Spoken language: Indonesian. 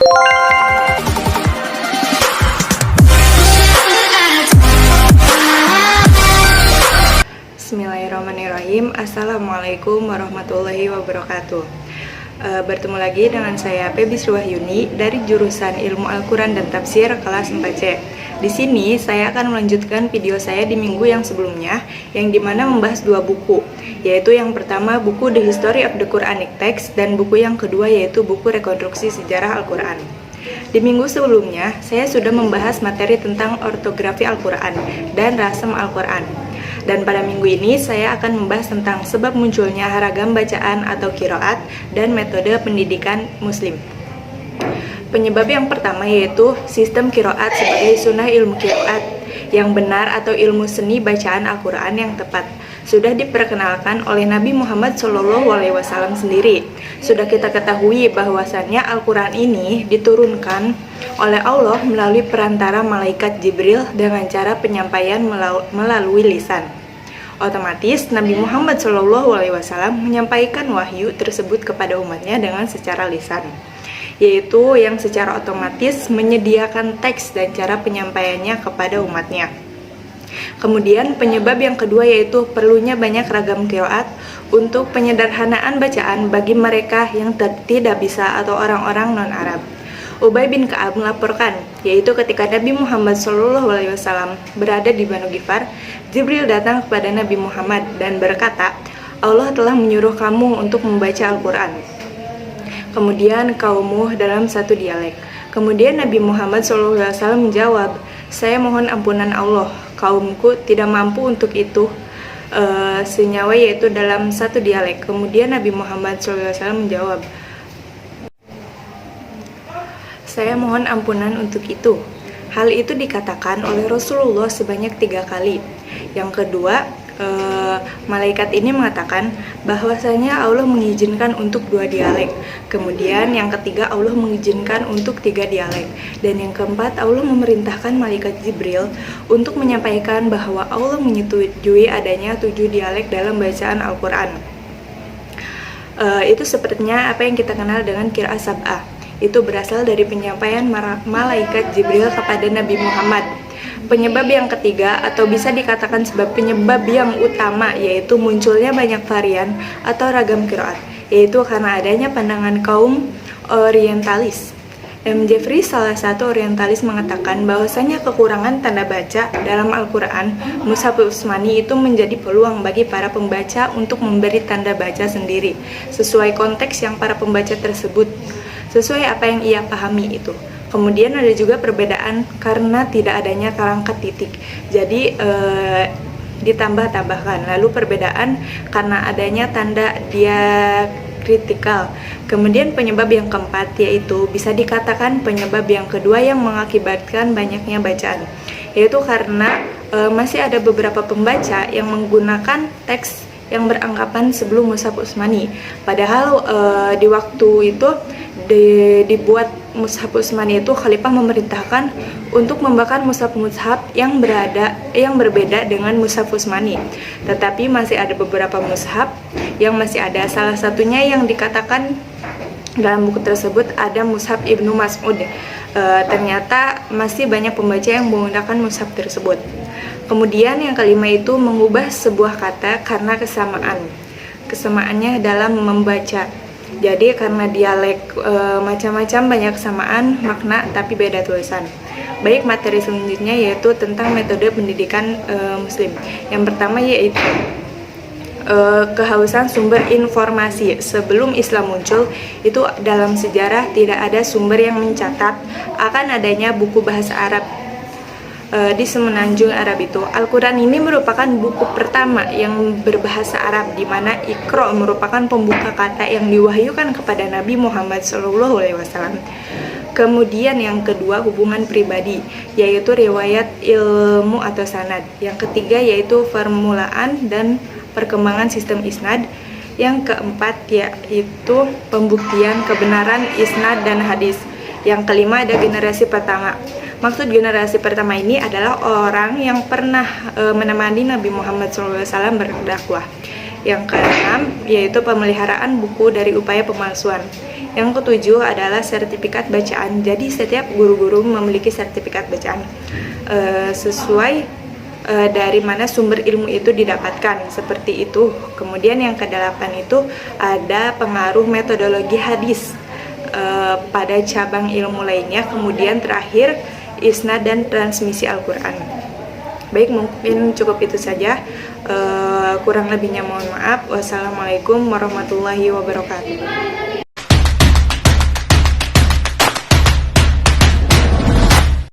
Bismillahirrahmanirrahim. Assalamualaikum warahmatullahi wabarakatuh. Bertemu lagi dengan saya Pebis Ruwahyuni dari jurusan Ilmu Al-Quran dan Tafsir kelas 4C. Di sini saya akan melanjutkan video saya di minggu yang sebelumnya, yang dimana membahas dua buku, yaitu yang pertama buku The History of the Quranic Text dan buku yang kedua yaitu buku Rekonstruksi Sejarah Al-Quran. Di minggu sebelumnya, saya sudah membahas materi tentang ortografi Al-Quran dan rasam Al-Quran. Dan pada minggu ini saya akan membahas tentang sebab munculnya ragam bacaan atau qiraat dan metode pendidikan muslim. Penyebab yang pertama yaitu sistem qiraat sebagai sunnah ilmu qiraat yang benar atau ilmu seni bacaan Al-Quran yang tepat. Sudah diperkenalkan oleh Nabi Muhammad SAW sendiri. Sudah kita ketahui bahwasannya Al-Quran ini diturunkan oleh Allah melalui perantara malaikat Jibril dengan cara penyampaian melalui lisan. Otomatis Nabi Muhammad SAW menyampaikan wahyu tersebut kepada umatnya dengan secara lisan, yaitu yang secara otomatis menyediakan teks dan cara penyampaiannya kepada umatnya. Kemudian penyebab yang kedua yaitu perlunya banyak ragam qiraat untuk penyederhanaan bacaan bagi mereka yang tidak bisa atau orang-orang non-Arab. Ubay bin Ka'ab melaporkan, yaitu ketika Nabi Muhammad SAW berada di Banu Ghifar, Jibril datang kepada Nabi Muhammad dan berkata, Allah telah menyuruh kamu untuk membaca Al-Quran. Kemudian kaummu dalam satu dialek. Kemudian Nabi Muhammad SAW menjawab, saya mohon ampunan Allah, kaumku tidak mampu untuk itu, senyawa yaitu dalam satu dialek. Kemudian Nabi Muhammad SAW menjawab, saya mohon ampunan untuk itu. Hal itu dikatakan oleh Rasulullah sebanyak 3 kali. Yang kedua, malaikat ini mengatakan bahwasanya Allah mengizinkan untuk 2 dialek. Kemudian yang ketiga, Allah mengizinkan untuk 3 dialek. Dan yang keempat, Allah memerintahkan malaikat Jibril untuk menyampaikan bahwa Allah menyetujui adanya 7 dialek dalam bacaan Al-Quran. Itu sepertinya apa yang kita kenal dengan qiraat sab'ah. Itu berasal dari penyampaian malaikat Jibril kepada Nabi Muhammad. Penyebab yang ketiga atau bisa dikatakan sebab penyebab yang utama yaitu munculnya banyak varian atau ragam qiraat, yaitu karena adanya pandangan kaum orientalis. M. Jeffrey, salah satu orientalis, mengatakan bahwasanya kekurangan tanda baca dalam Al-Quran Mushaf Utsmani itu menjadi peluang bagi para pembaca untuk memberi tanda baca sendiri sesuai konteks yang para pembaca tersebut, sesuai apa yang ia pahami itu. Kemudian ada juga perbedaan karena tidak adanya kerangka titik, jadi ditambah-tambahkan. Lalu perbedaan karena adanya tanda diakritikal. Kemudian penyebab yang keempat yaitu bisa dikatakan penyebab yang kedua yang mengakibatkan banyaknya bacaan, yaitu karena masih ada beberapa pembaca yang menggunakan teks yang beranggapan sebelum Mushaf Utsmani. Padahal di waktu itu dibuat Mushaf Utsmani itu Khalifah memerintahkan untuk membakar mushaf-mushaf yang berbeda dengan Mushaf Utsmani. Tetapi masih ada beberapa mushaf yang masih ada. Salah satunya yang dikatakan dalam buku tersebut ada Mushaf Ibnu Mas'ud. Ternyata masih banyak pembaca yang menggunakan mushaf tersebut. Kemudian yang kelima itu mengubah sebuah kata karena kesamaannya dalam membaca. Jadi karena dialek macam-macam banyak kesamaan makna tapi beda tulisan. Baik, materi selanjutnya yaitu tentang metode pendidikan muslim. Yang pertama yaitu kehausan sumber informasi. Sebelum Islam muncul, itu dalam sejarah tidak ada sumber yang mencatat akan adanya buku bahasa Arab di semenanjung Arab itu. Al-Quran ini merupakan buku pertama yang berbahasa Arab, di mana Iqra merupakan pembuka kata yang diwahyukan kepada Nabi Muhammad SAW. Kemudian yang kedua hubungan pribadi, yaitu riwayat ilmu atau sanad. Yang ketiga yaitu permulaan dan perkembangan sistem isnad. Yang keempat yaitu pembuktian kebenaran isnad dan hadis. Yang kelima ada generasi pertama. Maksud generasi pertama ini adalah orang yang pernah menemani Nabi Muhammad SAW berdakwah. Yang keenam yaitu pemeliharaan buku dari upaya pemalsuan. Yang ketujuh adalah sertifikat bacaan. Jadi setiap guru-guru memiliki sertifikat bacaan sesuai dari mana sumber ilmu itu didapatkan, seperti itu. Kemudian yang kedelapan itu ada pengaruh metodologi hadis pada cabang ilmu lainnya. Kemudian terakhir isnad dan transmisi Al-Quran. Baik, mungkin cukup itu saja. Kurang lebihnya mohon maaf. Wassalamualaikum warahmatullahi wabarakatuh.